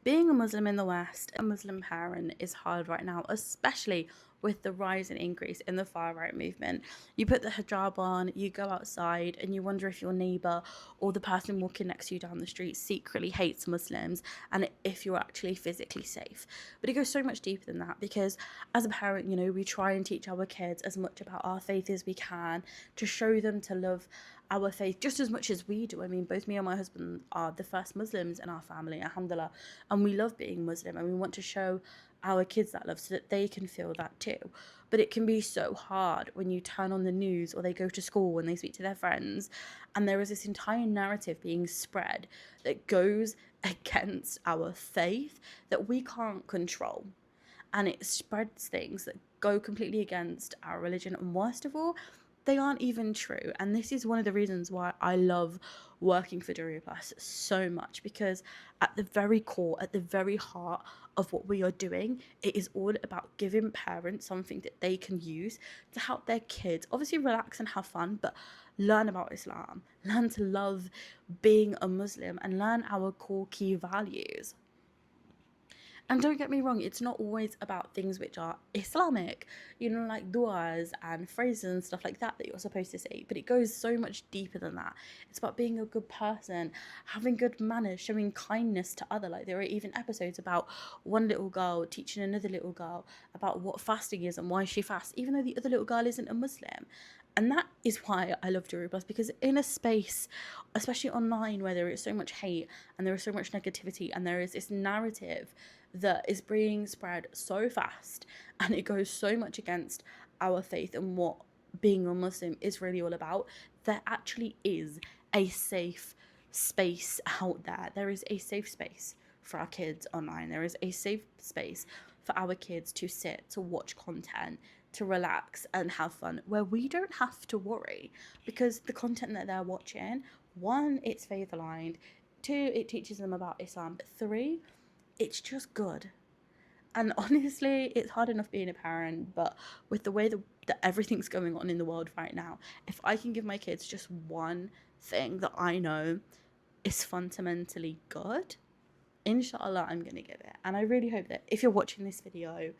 Being a Muslim in the West, a Muslim parent, is hard right now, especially with the rise and increase in the far right movement. You put the hijab on, you go outside, and you wonder if your neighbour or the person walking next to you down the street secretly hates Muslims and if you're actually physically safe. But it goes so much deeper than that, because as a parent, we try and teach our kids as much about our faith as we can, to show them to love our faith just as much as we do. I mean, both me and my husband are the first Muslims in our family, alhamdulillah, and we love being Muslim, and we want to show our kids that love so that they can feel that too. But it can be so hard when you turn on the news or they go to school and they speak to their friends, and there is this entire narrative being spread that goes against our faith that we can't control, and it spreads things that go completely against our religion, and worst of all, they aren't even true. And this is one of the reasons why I love working for Durioo Plus so much, because at the very core, at the very heart of what we are doing, it is all about giving parents something that they can use to help their kids obviously relax and have fun, but learn about Islam, learn to love being a Muslim, and learn our core key values. And don't get me wrong, it's not always about things which are Islamic, like du'as and phrases and stuff like that you're supposed to say, but it goes so much deeper than that. It's about being a good person, having good manners, showing kindness to other. Like, there are even episodes about one little girl teaching another little girl about what fasting is and why she fasts, even though the other little girl isn't a Muslim. And that is why I love Durioo Plus, because in a space, especially online, where there is so much hate and there is so much negativity and there is this narrative that is being spread so fast, and it goes so much against our faith and what being a Muslim is really all about, there actually is a safe space out there. There is a safe space for our kids online. There is a safe space for our kids to sit, to watch content, to relax and have fun, where we don't have to worry, because the content that they're watching, one, it's faith aligned, two, it teaches them about Islam, but three, it's just good. And honestly, it's hard enough being a parent, but with the way that everything's going on in the world right now, if I can give my kids just one thing that I know is fundamentally good, inshallah, I'm gonna give it. And I really hope that if you're watching this video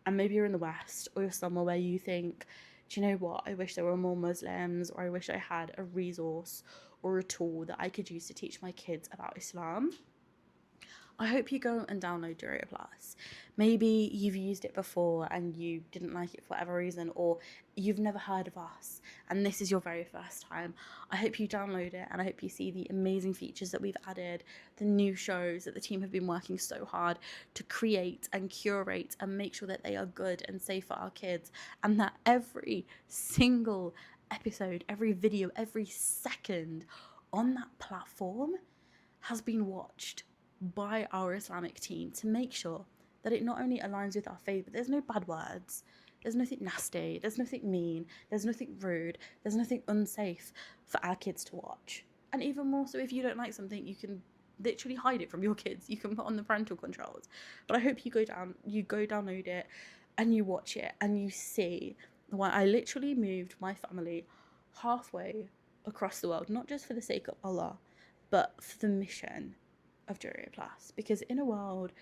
and maybe you're in the West, or you're somewhere where you think, do you know what, I wish there were more Muslims, or I wish I had a resource or a tool that I could use to teach my kids about Islam, I hope you go and download Durioo Plus. Maybe you've used it before and you didn't like it for whatever reason, or you've never heard of us and this is your very first time. I hope you download it, and I hope you see the amazing features that we've added, the new shows that the team have been working so hard to create and curate and make sure that they are good and safe for our kids, and that every single episode, every video, every second on that platform has been watched by our Islamic team to make sure that it not only aligns with our faith, but there's no bad words, there's nothing nasty, there's nothing mean, there's nothing rude, there's nothing unsafe for our kids to watch. And even more so, if you don't like something, you can literally hide it from your kids. You can put on the parental controls. But I hope you go download it and you watch it and you see why I literally moved my family halfway across the world, not just for the sake of Allah, but for the mission of Durioo Plus. Because in a world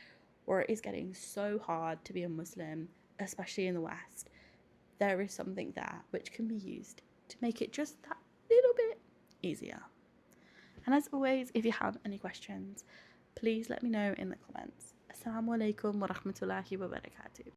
where it is getting so hard to be a Muslim, especially in the West, there is something there which can be used to make it just that little bit easier. And as always, if you have any questions, please let me know in the comments. Assalamu alaikum wa rahmatullahi wa barakatuh.